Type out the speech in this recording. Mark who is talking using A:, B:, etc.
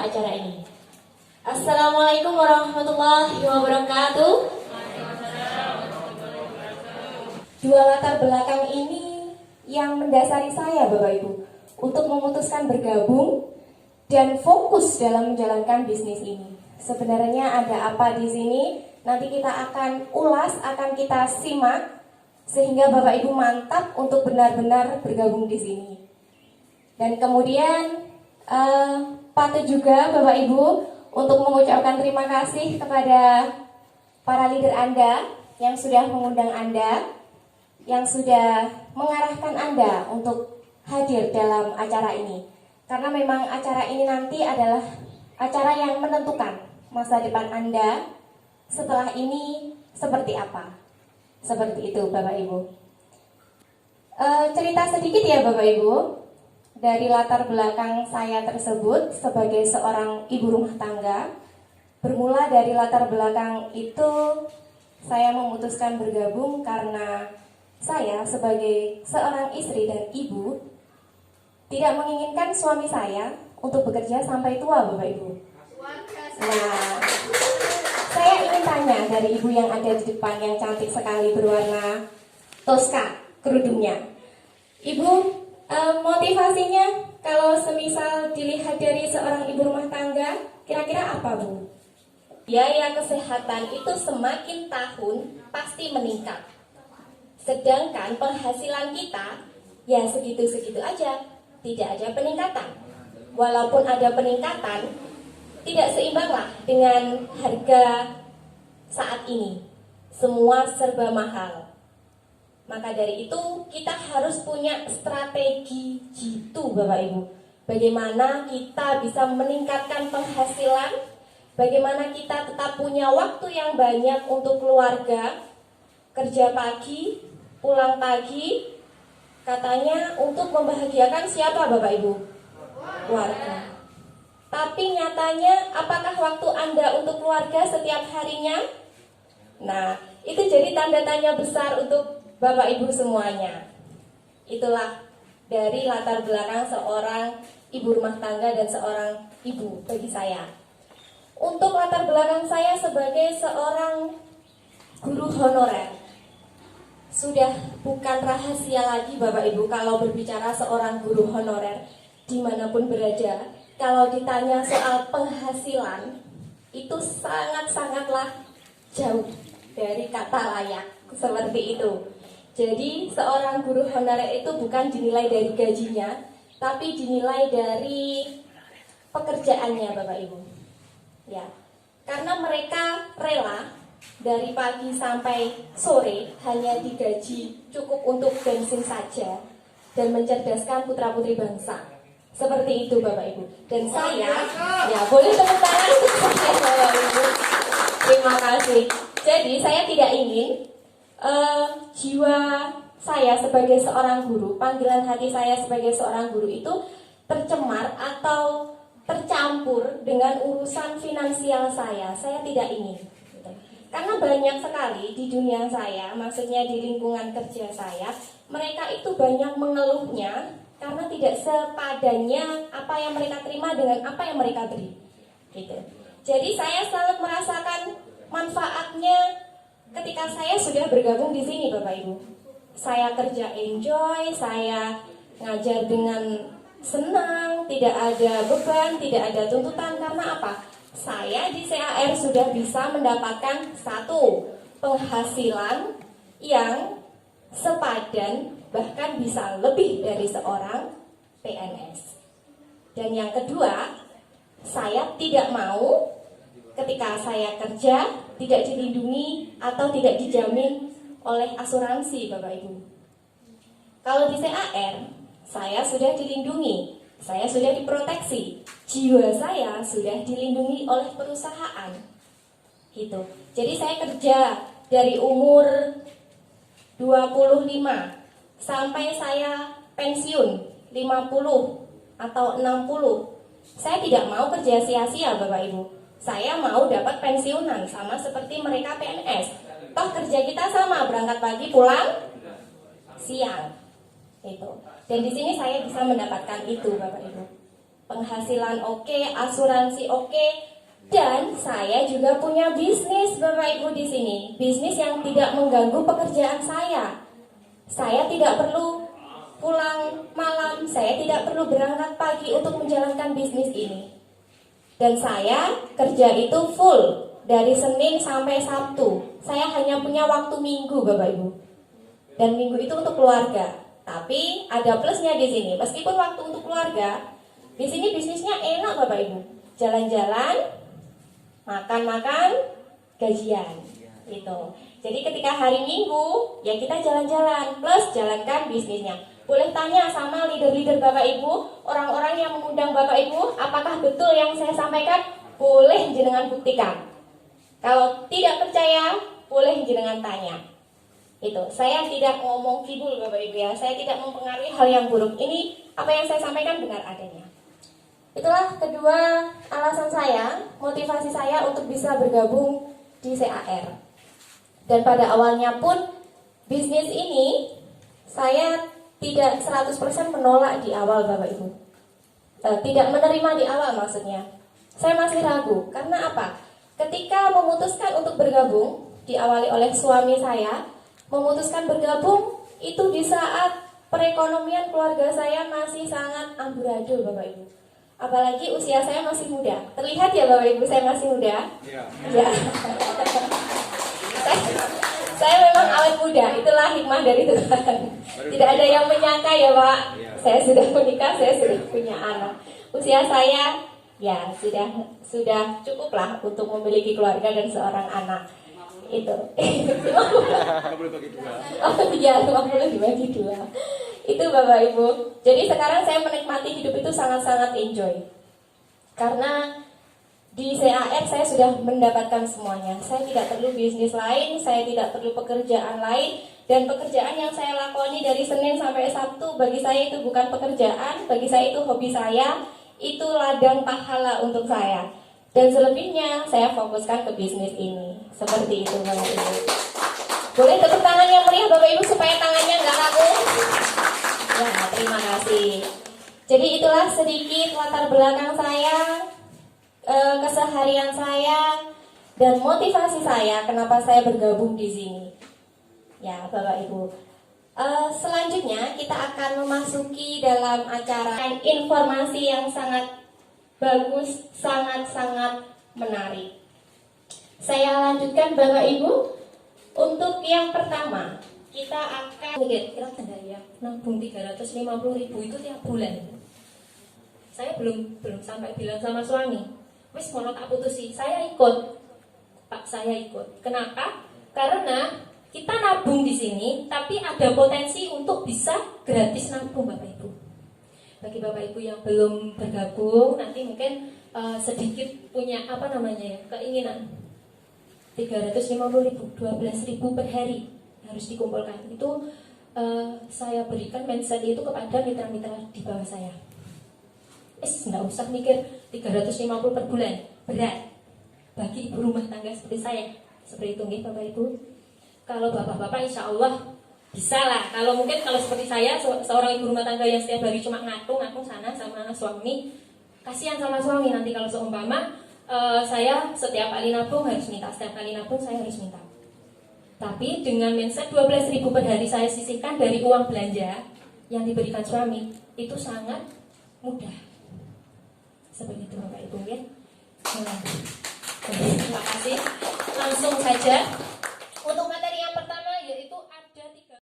A: apa acara ini? Assalamualaikum warahmatullahi wabarakatuh. Dua latar belakang ini yang mendasari saya, Bapak Ibu, untuk memutuskan bergabung dan fokus dalam menjalankan bisnis ini. Sebenarnya ada apa di sini? Nanti kita akan ulas, akan kita simak, sehingga Bapak Ibu mantap untuk benar-benar bergabung di sini. Dan kemudian patut juga Bapak Ibu untuk mengucapkan terima kasih kepada para leader Anda yang sudah mengundang Anda, yang sudah mengarahkan Anda untuk hadir dalam acara ini. Karena memang acara ini nanti adalah acara yang menentukan masa depan Anda setelah ini seperti apa. Seperti itu Bapak Ibu. Cerita sedikit ya Bapak Ibu, dari latar belakang saya tersebut sebagai seorang ibu rumah tangga. Bermula dari latar belakang itu, saya memutuskan bergabung karena saya sebagai seorang istri dan ibu tidak menginginkan suami saya untuk bekerja sampai tua Bapak Ibu. Nah, saya ingin tanya dari ibu yang ada di depan yang cantik sekali berwarna toska kerudungnya. Ibu, motivasinya kalau semisal dilihat dari seorang ibu rumah tangga, kira-kira apa Bu? Biaya kesehatan itu semakin tahun pasti meningkat. Sedangkan penghasilan kita ya segitu-segitu aja, tidak ada peningkatan. Walaupun ada peningkatan, tidak seimbanglah dengan harga saat ini. Semua serba mahal. Maka dari itu kita harus punya strategi jitu Bapak Ibu. Bagaimana kita bisa meningkatkan penghasilan, bagaimana kita tetap punya waktu yang banyak untuk keluarga, kerja pagi, pulang pagi, katanya untuk membahagiakan siapa Bapak Ibu? Keluarga. Tapi nyatanya apakah waktu Anda untuk keluarga setiap harinya? Nah, itu jadi tanda tanya besar untuk Bapak Ibu semuanya. Itulah dari latar belakang seorang ibu rumah tangga dan seorang ibu bagi saya. Untuk latar belakang saya sebagai seorang guru honorer, sudah bukan rahasia lagi Bapak Ibu kalau berbicara seorang guru honorer dimanapun berada. Kalau ditanya soal penghasilan, itu sangat-sangatlah jauh dari kata layak, seperti itu. Jadi seorang guru honorer itu bukan dinilai dari gajinya, tapi dinilai dari pekerjaannya Bapak Ibu. Ya, karena mereka rela dari pagi sampai sore hanya digaji cukup untuk bensin saja dan mencerdaskan putra-putri bangsa. Seperti itu Bapak Ibu. Dan saya, ya boleh tepuk tangan untuk saya Bapak Ibu. Terima kasih. Jadi saya tidak ingin jiwa saya sebagai seorang guru, panggilan hati saya sebagai seorang guru itu tercemar atau tercampur dengan urusan finansial saya. Saya tidak ingin. Karena banyak sekali di dunia saya, maksudnya di lingkungan kerja saya, mereka itu banyak mengeluhnya karena tidak sepadannya apa yang mereka terima dengan apa yang mereka beri. Gitu. Jadi saya sangat merasakan manfaatnya ketika saya sudah bergabung di sini Bapak Ibu. Saya kerja enjoy, saya ngajar dengan senang, tidak ada beban, tidak ada tuntutan. Karena apa? Saya di CAR sudah bisa mendapatkan satu penghasilan yang sepadan, bahkan bisa lebih dari seorang PNS. Dan yang kedua, saya tidak mau ketika saya kerja tidak dilindungi atau tidak dijamin oleh asuransi Bapak Ibu. Kalau di CAR, saya sudah dilindungi, saya sudah diproteksi, jiwa saya sudah dilindungi oleh perusahaan. Gitu. Jadi saya kerja dari umur 25 sampai saya pensiun 50 atau 60. Saya tidak mau kerja sia-sia Bapak Ibu. Saya mau dapat pensiunan sama seperti mereka PNS. Toh kerja kita sama, berangkat pagi pulang siang. Itu. Dan di sini saya bisa mendapatkan itu Bapak Ibu. penghasilan oke, asuransi oke, dan saya juga punya bisnis Bapak Ibu di sini. Bisnis yang tidak mengganggu pekerjaan saya. Saya tidak perlu pulang malam, saya tidak perlu berangkat pagi untuk menjalankan bisnis ini. Dan saya kerja itu full dari Senin sampai Sabtu. Saya hanya punya waktu Minggu Bapak Ibu. Dan Minggu itu untuk keluarga. Tapi ada plusnya di sini. Meskipun waktu untuk keluarga, di sini bisnisnya enak Bapak Ibu. Jalan-jalan, makan-makan, gajian. Gitu. Jadi ketika hari Minggu, ya kita jalan-jalan plus jalankan bisnisnya. Boleh tanya sama leader-leader Bapak Ibu, orang-orang yang mengundang Bapak Ibu, apakah betul yang saya sampaikan? Boleh jenengan buktikan. Kalau tidak percaya, boleh jenengan tanya. Itu, saya tidak ngomong kibul Bapak Ibu ya. Saya tidak mempengaruhi hal yang buruk. Ini apa yang saya sampaikan benar adanya. Itulah kedua alasan saya, motivasi saya untuk bisa bergabung di CAR. Dan pada awalnya pun bisnis ini saya tidak 100% menolak di awal Bapak Ibu. Tidak menerima di awal maksudnya. Saya masih ragu. Karena apa? Ketika memutuskan untuk bergabung, diawali oleh suami saya, memutuskan bergabung itu di saat perekonomian keluarga saya masih sangat amburadul Bapak Ibu. Apalagi usia saya masih muda. Terlihat ya Bapak Ibu saya masih muda? Iya. Ya. Saya memang awet muda, itulah hikmah dari Tuhan. Tidak ada yang menyangka ya Pak. Saya sudah menikah, saya sudah punya anak. Usia saya ya sudah cukuplah untuk memiliki keluarga dan seorang anak. Itu 50 bagi 2. Oh iya, 50 dibagi 2. Itu Bapak Ibu. Jadi sekarang saya menikmati hidup itu sangat-sangat enjoy. Karena di CAR saya sudah mendapatkan semuanya. Saya tidak perlu bisnis lain, saya tidak perlu pekerjaan lain. Dan pekerjaan yang saya lakoni dari Senin sampai Sabtu, bagi saya itu bukan pekerjaan, bagi saya itu hobi saya. Itu ladang pahala untuk saya. Dan selebihnya saya fokuskan ke bisnis ini. Seperti itu Bapak Ibu. Boleh tepuk tangan yang meriah Bapak Ibu supaya tangannya nggak kaku. Ya, terima kasih. Jadi itulah sedikit latar belakang saya, keseharian saya, dan motivasi saya kenapa saya bergabung di sini. Ya Bapak Ibu. Selanjutnya kita akan memasuki dalam acara informasi yang sangat bagus, sangat-sangat menarik. Saya lanjutkan Bapak Ibu. Untuk yang pertama, kita akan kira ya, nabung 350.000 itu tiap bulan. Saya belum sampai bilang sama suami, wis mau tak putusi, saya ikut. Pak, saya ikut. Kenapa? Karena kita nabung di sini, tapi ada potensi untuk bisa gratis nabung Bapak Ibu. Bagi Bapak Ibu yang belum bergabung, nanti mungkin sedikit punya keinginan 350.000, 12.000 per hari harus dikumpulkan. Itu saya berikan mindset itu kepada mitra-mitra di bawah saya. Nggak usah mikir 350 per bulan, berat bagi ibu rumah tangga seperti saya. Seperti itu nih Bapak Ibu. Kalau bapak-bapak insya Allah bisa lah. Kalau seperti saya seorang ibu rumah tangga yang setiap hari cuma ngatung sana sama suami, kasihan sama suami nanti kalau seumpama saya setiap kali nabung harus minta, setiap kali nabung saya harus minta. Tapi dengan mindset 12.000 per hari saya sisihkan dari uang belanja yang diberikan suami, itu sangat mudah. Seperti itu Bapak Ibu ya. Terima kasih. Langsung saja